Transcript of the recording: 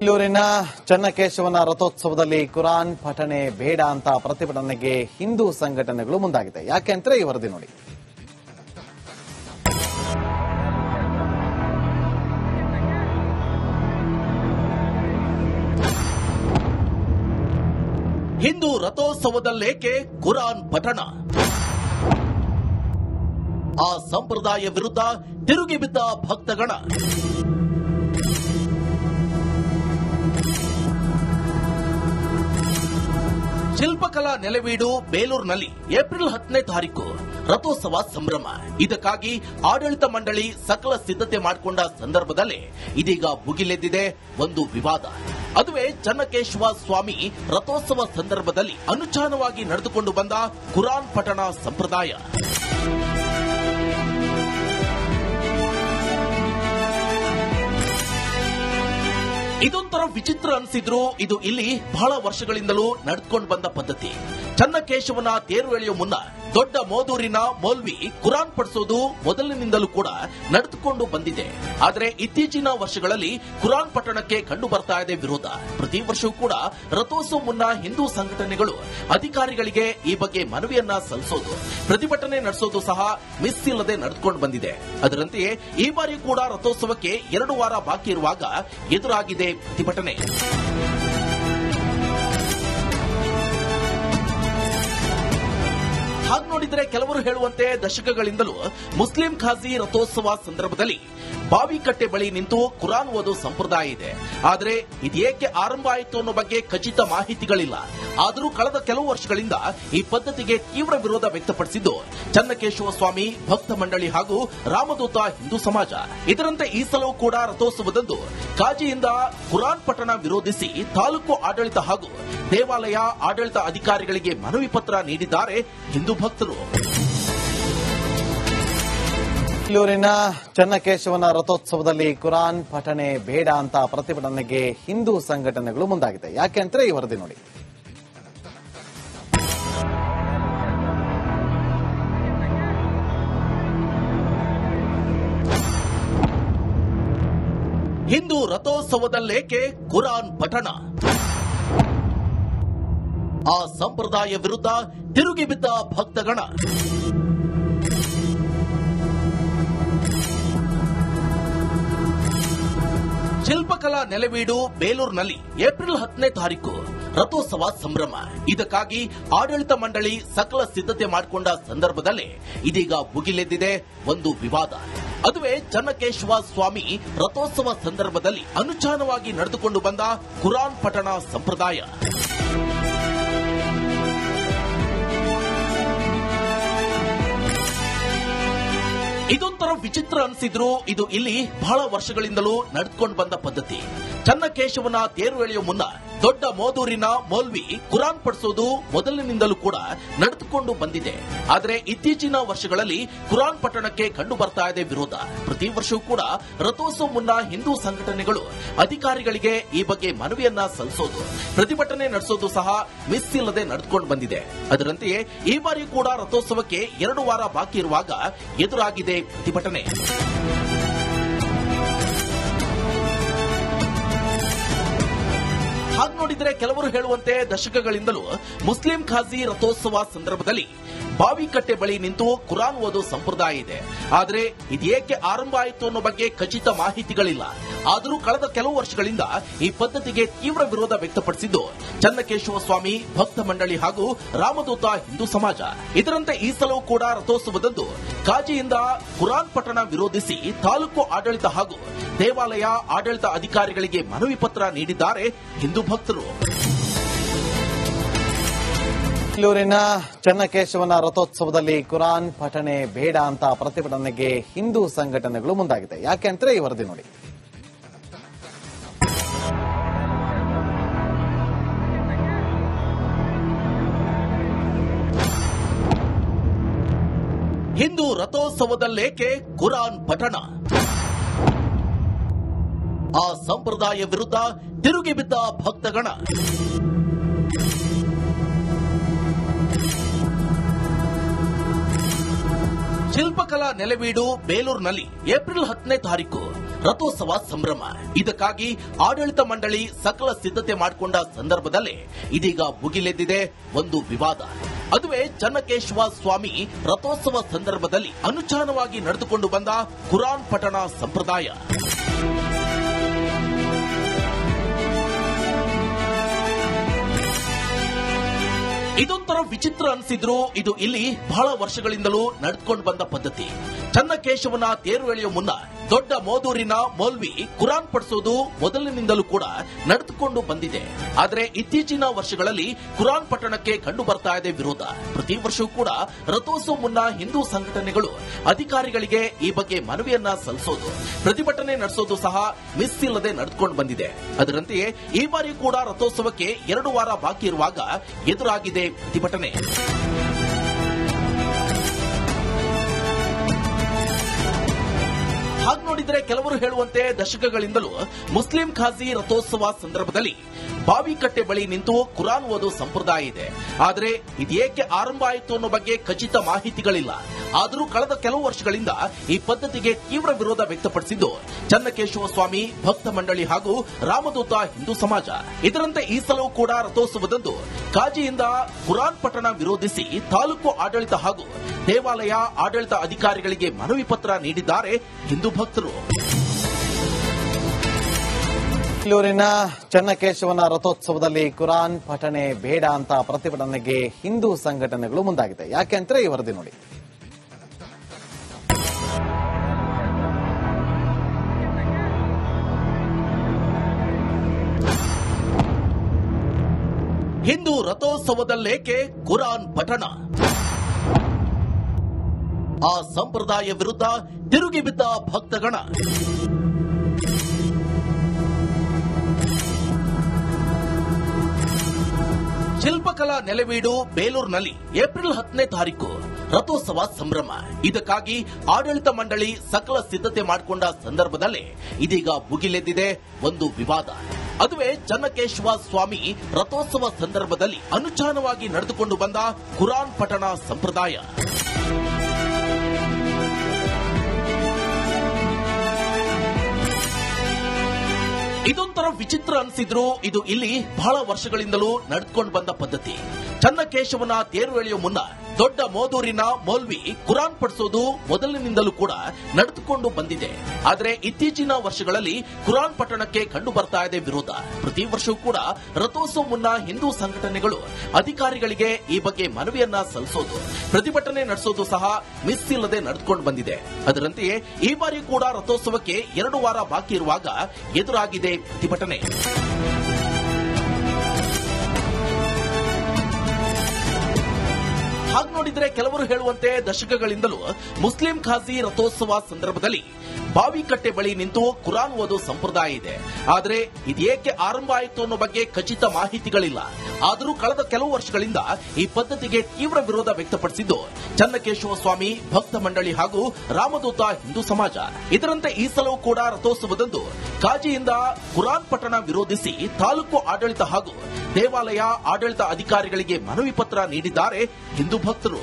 ಬೆಂಗಳೂರಿನ ಚನ್ನಕೇಶವನ ರಥೋತ್ಸವದಲ್ಲಿ ಕುರಾನ್ ಪಠಣೆ ಬೇಡ ಅಂತ ಪ್ರತಿಭಟನೆಗೆ ಹಿಂದೂ ಸಂಘಟನೆಗಳು ಮುಂದಾಗಿದೆ. ಯಾಕೆ ಅಂದ್ರೆ ಈ ವರದಿ ನೋಡಿ. ಹಿಂದೂ ರಥೋತ್ಸವದಲ್ಲೇಕೆ ಕುರಾನ್ ಪಠಣ? ಆ ಸಂಪ್ರದಾಯ ವಿರುದ್ಧ ತಿರುಗಿ ಬಿದ್ದ ಭಕ್ತಗಣ. ಶಿಲ್ಪಕಲಾ ನೆಲೆವೀಡು ಬೇಲೂರಿನಲ್ಲಿ ಏಪ್ರಿಲ್ 10ನೇ ತಾರೀಕು ರಥೋತ್ಸವ ಸಂಭ್ರಮ. ಇದಕ್ಕಾಗಿ ಆಡಳಿತ ಮಂಡಳಿ ಸಕಲ ಸಿದ್ಧತೆ ಮಾಡಿಕೊಂಡ ಸಂದರ್ಭದಲ್ಲೇ ಇದೀಗ ಭುಗಿಲೆದ್ದಿದೆ ಒಂದು ವಿವಾದ. ಅದುವೇ ಚನ್ನಕೇಶವ ಸ್ವಾಮಿ ರಥೋತ್ಸವ ಸಂದರ್ಭದಲ್ಲಿ ಅನುಚಾನವಾಗಿ ನಡೆದುಕೊಂಡು ಬಂದ ಕುರಾನ್ ಪಠಣ ಸಂಪ್ರದಾಯ. ಇದೊಂಥರ ವಿಚಿತ್ರ ಅನಿಸಿದ್ರು ಇದು ಇಲ್ಲಿ ಬಹಳ ವರ್ಷಗಳಿಂದಲೂ ನಡೆದುಕೊಂಡು ಬಂದ ಪದ್ಧತಿ. ಚನ್ನಕೇಶವನ ತೇರು ಎಳೆಯುವ ಮುನ್ನ ದೊಡ್ಡ ಮೋದೂರಿನ ಮೌಲ್ವಿ ಕುರಾನ್ ಪಠಿಸೋದು ಮೊದಲಿನಿಂದಲೂ ಕೂಡ ನಡೆದುಕೊಂಡು ಬಂದಿದೆ. ಆದರೆ ಇತ್ತೀಚಿನ ವರ್ಷಗಳಲ್ಲಿ ಕುರಾನ್ ಪಠಣಕ್ಕೆ ಕಂಡು ಬರ್ತಾ ಇದೆ ವಿರೋಧ. ಪ್ರತಿ ವರ್ಷವೂ ಕೂಡ ರಥೋತ್ಸವ ಮುನ್ನ ಹಿಂದೂ ಸಂಘಟನೆಗಳು ಅಧಿಕಾರಿಗಳಿಗೆ ಈ ಬಗ್ಗೆ ಮನವಿಯನ್ನ ಸಲ್ಲಿಸೋದು, ಪ್ರತಿಭಟನೆ ನಡೆಸೋದು ಸಹ ಮಿಸ್ ಇಲ್ಲದೆ ನಡೆದುಕೊಂಡು ಬಂದಿದೆ. ಅದರಂತೆಯೇ ಈ ಬಾರಿ ಕೂಡ ರಥೋತ್ಸವಕ್ಕೆ 2 ವಾರ ಬಾಕಿ ಇರುವಾಗ ಎದುರಾಗಿದೆ ಪ್ರತಿಭಟನೆ. ಹಾಗೆ ನೋಡಿದ್ರೆ ಕೆಲವರು ಹೇಳುವಂತೆ ದಶಕಗಳಿಂದಲೂ ಮುಸ್ಲಿಂ ಖಾಜಿ ರಥೋತ್ಸವ ಸಂದರ್ಭದಲ್ಲಿ ಬಾವಿಕಟ್ಟೆ ಬಳಿ ನಿಂತು ಕುರಾನ್ ಓದೋ ಸಂಪ್ರದಾಯ ಇದೆ. ಆದರೆ ಇದೇಕೆ ಆರಂಭ ಆಯಿತು ಅನ್ನೋ ಬಗ್ಗೆ ಖಚಿತ ಮಾಹಿತಿಗಳಿಲ್ಲ. ಆದರೂ ಕಳೆದ ಕೆಲವು ವರ್ಷಗಳಿಂದ ಈ ಪದ್ಧತಿಗೆ ತೀವ್ರ ವಿರೋಧ ವ್ಯಕ್ತಪಡಿಸಿದ್ದು ಚನ್ನಕೇಶವ ಸ್ವಾಮಿ ಭಕ್ತ ಮಂಡಳಿ ಹಾಗೂ ರಾಮದೂತ ಹಿಂದೂ ಸಮಾಜ. ಇದರಂತೆ ಈ ಸಲವೂ ಕೂಡ ರಥೋತ್ಸವದಂದು ಕಾಜಿಯಿಂದ ಕುರಾನ್ ಪಠಣ ವಿರೋಧಿಸಿ ತಾಲೂಕು ಆಡಳಿತ ಹಾಗೂ ದೇವಾಲಯ ಆಡಳಿತ ಅಧಿಕಾರಿಗಳಿಗೆ ಮನವಿ ಪತ್ರ ನೀಡಿದ್ದಾರೆ ಹಿಂದೂ ಭಕ್ತರು. ಬೆಂಗಳೂರಿನ ಚನ್ನಕೇಶವನ ರಥೋತ್ಸವದಲ್ಲಿ ಕುರಾನ್ ಪಠಣೆ ಬೇಡ ಅಂತ ಪ್ರತಿಭಟನೆಗೆ ಹಿಂದೂ ಸಂಘಟನೆಗಳು ಮುಂದಾಗಿದೆ. ಯಾಕೆ ಅಂದ್ರೆ ಈ ವರದಿ ನೋಡಿ. ಹಿಂದೂ ರಥೋತ್ಸವದಲ್ಲೇಕೆ ಕುರಾನ್ ಪಠಣ? ಆ ಸಂಪ್ರದಾಯ ವಿರುದ್ಧ ತಿರುಗಿ ಬಿದ್ದ ಭಕ್ತಗಣ. ಶಿಲ್ಪಕಲಾ ನೆಲೆವೀಡು ಬೇಲೂರಿನಲ್ಲಿ ಏಪ್ರಿಲ್ 10ನೇ ತಾರೀಕು ರಥೋತ್ಸವ ಸಂಭ್ರಮ. ಇದಕ್ಕಾಗಿ ಆಡಳಿತ ಮಂಡಳಿ ಸಕಲ ಸಿದ್ಧತೆ ಮಾಡಿಕೊಂಡ ಸಂದರ್ಭದಲ್ಲೇ ಇದೀಗ ಭುಗಿಲೆದ್ದಿದೆ ಒಂದು ವಿವಾದ. ಅದುವೇ ಚನ್ನಕೇಶವ ಸ್ವಾಮಿ ರಥೋತ್ಸವ ಸಂದರ್ಭದಲ್ಲಿ ಅನುಚಾನವಾಗಿ ನಡೆದುಕೊಂಡು ಬಂದ ಕುರಾನ್ ಪಠಣ ಸಂಪ್ರದಾಯ. ಇದೊಂಥರ ವಿಚಿತ್ರ ಅನಿಸಿದ್ರು ಇದು ಇಲ್ಲಿ ಬಹಳ ವರ್ಷಗಳಿಂದಲೂ ನಡೆದುಕೊಂಡು ಬಂದ ಪದ್ಧತಿ. ಚನ್ನಕೇಶವನ ತೇರು ಎಳೆಯುವ ಮುನ್ನ ದೊಡ್ಡ ಮೋದೂರಿನ ಮೌಲ್ವಿ ಕುರಾನ್ ಪಠಿಸೋದು ಮೊದಲಿನಿಂದಲೂ ಕೂಡ ನಡೆದುಕೊಂಡು ಬಂದಿದೆ. ಆದರೆ ಇತ್ತೀಚಿನ ವರ್ಷಗಳಲ್ಲಿ ಕುರಾನ್ ಪಠಣಕ್ಕೆ ಕಂಡು ಬರ್ತಾ ಇದೆ ವಿರೋಧ. ಪ್ರತಿ ವರ್ಷವೂ ಕೂಡ ರಥೋತ್ಸವ ಮುನ್ನ ಹಿಂದೂ ಸಂಘಟನೆಗಳು ಅಧಿಕಾರಿಗಳಿಗೆ ಈ ಬಗ್ಗೆ ಮನವಿಯನ್ನ ಸಲ್ಲಿಸೋದು, ಪ್ರತಿಭಟನೆ ನಡೆಸೋದು ಸಹ ಮಿಸ್ ಇಲ್ಲದೆ ನಡೆದುಕೊಂಡು ಬಂದಿದೆ. ಅದರಂತೆಯೇ ಈ ಬಾರಿ ಕೂಡ ರಥೋತ್ಸವಕ್ಕೆ 2 ವಾರ ಬಾಕಿ ಇರುವಾಗ ಎದುರಾಗಿದೆ ಪ್ರತಿಭಟನೆ. ಹಾಗೆ ನೋಡಿದ್ರೆ ಕೆಲವರು ಹೇಳುವಂತೆ ದಶಕಗಳಿಂದಲೂ ಮುಸ್ಲಿಂ ಖಾಜಿ ರಥೋತ್ಸವ ಸಂದರ್ಭದಲ್ಲಿ ಬಾವಿಕಟ್ಟೆ ಬಳಿ ನಿಂತು ಕುರಾನ್ ಓದೋ ಸಂಪ್ರದಾಯ ಇದೆ. ಆದರೆ ಇದೇಕೆ ಆರಂಭ ಆಯಿತು ಅನ್ನೋ ಬಗ್ಗೆ ಖಚಿತ ಮಾಹಿತಿಗಳಿಲ್ಲ. ಆದರೂ ಕಳೆದ ಕೆಲವು ವರ್ಷಗಳಿಂದ ಈ ಪದ್ಧತಿಗೆ ತೀವ್ರ ವಿರೋಧ ವ್ಯಕ್ತಪಡಿಸಿದ್ದು ಚನ್ನಕೇಶವ ಸ್ವಾಮಿ ಭಕ್ತ ಮಂಡಳಿ ಹಾಗೂ ರಾಮದೂತ ಹಿಂದೂ ಸಮಾಜ. ಇದರಂತೆ ಈ ಸಲವೂ ಕೂಡ ರಥೋತ್ಸವದಂದು ಕಾಜಿಯಿಂದ ಕುರಾನ್ ಪಠಣ ವಿರೋಧಿಸಿ ತಾಲೂಕು ಆಡಳಿತ ಹಾಗೂ ದೇವಾಲಯ ಆಡಳಿತ ಅಧಿಕಾರಿಗಳಿಗೆ ಮನವಿ ಪತ್ರ ನೀಡಿದ್ದಾರೆ ಹಿಂದೂ ಭಕ್ತರು. ಬೆಂಗಳೂರಿನ ಚನ್ನಕೇಶವನ ರಥೋತ್ಸವದಲ್ಲಿ ಕುರಾನ್ ಪಠಣೆ ಬೇಡ ಅಂತ ಪ್ರತಿಭಟನೆಗೆ ಹಿಂದೂ ಸಂಘಟನೆಗಳು ಮುಂದಾಗಿದೆ. ಯಾಕೆ ಅಂದ್ರೆ ಈ ವರದಿ ನೋಡಿ. ಹಿಂದೂ ರಥೋತ್ಸವದಲ್ಲೇಕೆ ಕುರಾನ್ ಪಠಣ? ಆ ಸಂಪ್ರದಾಯ ವಿರುದ್ಧ ತಿರುಗಿ ಬಿದ್ದ ಭಕ್ತಗಣ. ಶಿಲ್ಪಕಲಾ ನೆಲೆವೀಡು ಬೇಲೂರಿನಲ್ಲಿ ಏಪ್ರಿಲ್ 10ನೇ ತಾರೀಕು ರಥೋತ್ಸವ ಸಂಭ್ರಮ. ಇದಕ್ಕಾಗಿ ಆಡಳಿತ ಮಂಡಳಿ ಸಕಲ ಸಿದ್ಧತೆ ಮಾಡಿಕೊಂಡ ಸಂದರ್ಭದಲ್ಲೇ ಇದೀಗ ಭುಗಿಲೆದ್ದಿದೆ ಒಂದು ವಿವಾದ. ಅದುವೇ ಚನ್ನಕೇಶವ ಸ್ವಾಮಿ ರಥೋತ್ಸವ ಸಂದರ್ಭದಲ್ಲಿ ಅನುಚಾನವಾಗಿ ನಡೆದುಕೊಂಡು ಬಂದ ಕುರಾನ್ ಪಠಣ ಸಂಪ್ರದಾಯ. ಇದೊಂಥರ ವಿಚಿತ್ರ ಅನಿಸಿದ್ರು ಇದು ಇಲ್ಲಿ ಬಹಳ ವರ್ಷಗಳಿಂದಲೂ ನಡೆದುಕೊಂಡು ಬಂದ ಪದ್ಧತಿ. ಚನ್ನಕೇಶವನ ತೇರು ಎಳೆಯುವ ಮುನ್ನ ದೊಡ್ಡ ಮೋದೂರಿನ ಮೌಲ್ವಿ ಕುರಾನ್ ಪಡಿಸೋದು ಮೊದಲಿನಿಂದಲೂ ಕೂಡ ನಡೆದುಕೊಂಡು ಬಂದಿದೆ. ಆದರೆ ಇತ್ತೀಚಿನ ವರ್ಷಗಳಲ್ಲಿ ಕುರಾನ್ ಪಠಣಕ್ಕೆ ಕಂಡು ಬರ್ತಾ ಇದೆ ವಿರೋಧ. ಪ್ರತಿ ವರ್ಷವೂ ಕೂಡ ರಥೋತ್ಸವ ಮುನ್ನ ಹಿಂದೂ ಸಂಘಟನೆಗಳು ಅಧಿಕಾರಿಗಳಿಗೆ ಈ ಬಗ್ಗೆ ಮನವಿಯನ್ನ ಸಲ್ಲಿಸೋದು, ಪ್ರತಿಭಟನೆ ನಡೆಸೋದು ಸಹ ಮಿಸ್ ಇಲ್ಲದೆ ನಡೆದುಕೊಂಡು ಬಂದಿದೆ. ಅದರಂತೆಯೇ ಈ ಬಾರಿ ಕೂಡ ರಥೋತ್ಸವಕ್ಕೆ 2 ವಾರ ಬಾಕಿ ಇರುವಾಗ ಎದುರಾಗಿದೆ ಪ್ರತಿಭಟನೆ. ಹಾಗೆ ನೋಡಿದ್ರೆ ಕೆಲವರು ಹೇಳುವಂತೆ ದಶಕಗಳಿಂದಲೂ ಮುಸ್ಲಿಂ ಖಾಜಿ ರಥೋತ್ಸವ ಸಂದರ್ಭದಲ್ಲಿ ಬಾವಿಕಟ್ಟೆ ಬಳಿ ನಿಂತು ಕುರಾನ್ ಓದೋ ಸಂಪ್ರದಾಯ ಇದೆ. ಆದರೆ ಇದೇಕೆ ಆರಂಭ ಆಯಿತು ಅನ್ನೋ ಬಗ್ಗೆ ಖಚಿತ ಮಾಹಿತಿಗಳಿಲ್ಲ. ಆದರೂ ಕಳೆದ ಕೆಲವು ವರ್ಷಗಳಿಂದ ಈ ಪದ್ಧತಿಗೆ ತೀವ್ರ ವಿರೋಧ ವ್ಯಕ್ತಪಡಿಸಿದ್ದು ಚನ್ನಕೇಶವ ಸ್ವಾಮಿ ಭಕ್ತ ಮಂಡಳಿ ಹಾಗೂ ರಾಮದೂತ ಹಿಂದೂ ಸಮಾಜ. ಇದರಂತೆ ಈ ಸಲವೂ ಕೂಡ ರಥೋತ್ಸವದಂದು ಕಾಜಿಯಿಂದ ಕುರಾನ್ ಪಠಣ ವಿರೋಧಿಸಿ ತಾಲೂಕು ಆಡಳಿತ ಹಾಗೂ ದೇವಾಲಯ ಆಡಳಿತ ಅಧಿಕಾರಿಗಳಿಗೆ ಮನವಿ ಪತ್ರ ನೀಡಿದ್ದಾರೆ ಹಿಂದೂ ಭಕ್ತರು. ಬೆಂಗಳೂರಿನ ಚನ್ನಕೇಶವನ ರಥೋತ್ಸವದಲ್ಲಿ ಕುರಾನ್ ಪಠಣೆ ಬೇಡ ಅಂತ ಪ್ರತಿಭಟನೆಗೆ ಹಿಂದೂ ಸಂಘಟನೆಗಳು ಮುಂದಾಗಿದೆ. ಯಾಕೆ ಅಂದ್ರೆ ಈ ವರದಿ ನೋಡಿ. ಹಿಂದೂ ರಥೋತ್ಸವದಲ್ಲೇಕೆ ಕುರಾನ್ ಪಠಣ? ಆ ಸಂಪ್ರದಾಯ ವಿರುದ್ಧ ತಿರುಗಿ ಬಿದ್ದ ಭಕ್ತಗಣ. ಶಿಲ್ಪಕಲಾ ನೆಲೆವೀಡು ಬೇಲೂರಿನಲ್ಲಿ ಏಪ್ರಿಲ್ 10ನೇ ತಾರೀಕು ರಥೋತ್ಸವ ಸಂಭ್ರಮ. ಇದಕ್ಕಾಗಿ ಆಡಳಿತ ಮಂಡಳಿ ಸಕಲ ಸಿದ್ಧತೆ ಮಾಡಿಕೊಂಡ ಸಂದರ್ಭದಲ್ಲೇ ಇದೀಗ ಭುಗಿಲೆದ್ದಿದೆ ಒಂದು ವಿವಾದ. ಅದುವೇ ಚನ್ನಕೇಶವ ಸ್ವಾಮಿ ರಥೋತ್ಸವ ಸಂದರ್ಭದಲ್ಲಿ ಅನುಚಾನವಾಗಿ ನಡೆದುಕೊಂಡು ಬಂದ ಕುರಾನ್ ಪಠಣ ಸಂಪ್ರದಾಯ. ಇದೊಂಥರ ವಿಚಿತ್ರ ಅನಿಸಿದ್ರು ಇದು ಇಲ್ಲಿ ಬಹಳ ವರ್ಷಗಳಿಂದಲೂ ನಡೆದುಕೊಂಡು ಬಂದ ಪದ್ಧತಿ. ಚನ್ನಕೇಶವನ ತೇರು ಎಳೆಯುವ ಮುನ್ನ ದೊಡ್ಡ ಮೋದೂರಿನ ಮೌಲ್ವಿ ಕುರಾನ್ ಪಡಿಸೋದು ಮೊದಲಿನಿಂದಲೂ ಕೂಡ ನಡೆದುಕೊಂಡು ಬಂದಿದೆ. ಆದರೆ ಇತ್ತೀಚಿನ ವರ್ಷಗಳಲ್ಲಿ ಕುರಾನ್ ಪಠಣಕ್ಕೆ ಕಂಡು ಬರ್ತಾ ಇದೆ ವಿರೋಧ. ಪ್ರತಿ ವರ್ಷವೂ ಕೂಡ ರಥೋತ್ಸವ ಮುನ್ನ ಹಿಂದೂ ಸಂಘಟನೆಗಳು ಅಧಿಕಾರಿಗಳಿಗೆ ಈ ಬಗ್ಗೆ ಮನವಿಯನ್ನ ಸಲ್ಲಿಸೋದು, ಪ್ರತಿಭಟನೆ ನಡೆಸೋದು ಸಹ ಮಿಸ್ ಇಲ್ಲದೆ ನಡೆದುಕೊಂಡು ಬಂದಿದೆ. ಅದರಂತೆಯೇ ಈ ಬಾರಿ ಕೂಡ ರಥೋತ್ಸವಕ್ಕೆ 2 ವಾರ ಬಾಕಿ ಇರುವಾಗ ಎದುರಾಗಿದೆ ಪ್ರತಿಭಟನೆ. ಹಾಗೆ ನೋಡಿದ್ರೆ ಕೆಲವರು ಹೇಳುವಂತೆ ದಶಕಗಳಿಂದಲೂ ಮುಸ್ಲಿಂ ಖಾಜಿ ರಥೋತ್ಸವ ಸಂದರ್ಭದಲ್ಲಿ ಬಾವಿಕಟ್ಟೆ ಬಳಿ ನಿಂತು ಕುರಾನ್ ಓದೋ ಸಂಪ್ರದಾಯ ಇದೆ. ಆದರೆ ಇದೇಕೆ ಆರಂಭ ಆಯಿತು ಅನ್ನೋ ಬಗ್ಗೆ ಖಚಿತ ಮಾಹಿತಿಗಳಿಲ್ಲ. ಆದರೂ ಕಳೆದ ಕೆಲವು ವರ್ಷಗಳಿಂದ ಈ ಪದ್ಧತಿಗೆ ತೀವ್ರ ವಿರೋಧ ವ್ಯಕ್ತಪಡಿಸಿದ್ದು ಚನ್ನಕೇಶವ ಸ್ವಾಮಿ ಭಕ್ತ ಮಂಡಳಿ ಹಾಗೂ ರಾಮದೂತ ಹಿಂದೂ ಸಮಾಜ. ಇದರಂತೆ ಈ ಸಲವೂ ಕೂಡ ರಥೋತ್ಸವದಂದು ಕಾಜಿಯಿಂದ ಕುರಾನ್ ಪಠಣ ವಿರೋಧಿಸಿ ತಾಲೂಕು ಆಡಳಿತ ಹಾಗೂ ದೇವಾಲಯ ಆಡಳಿತ ಅಧಿಕಾರಿಗಳಿಗೆ ಮನವಿ ಪತ್ರ ನೀಡಿದ್ದಾರೆ ಹಿಂದೂ ಭಕ್ತರು.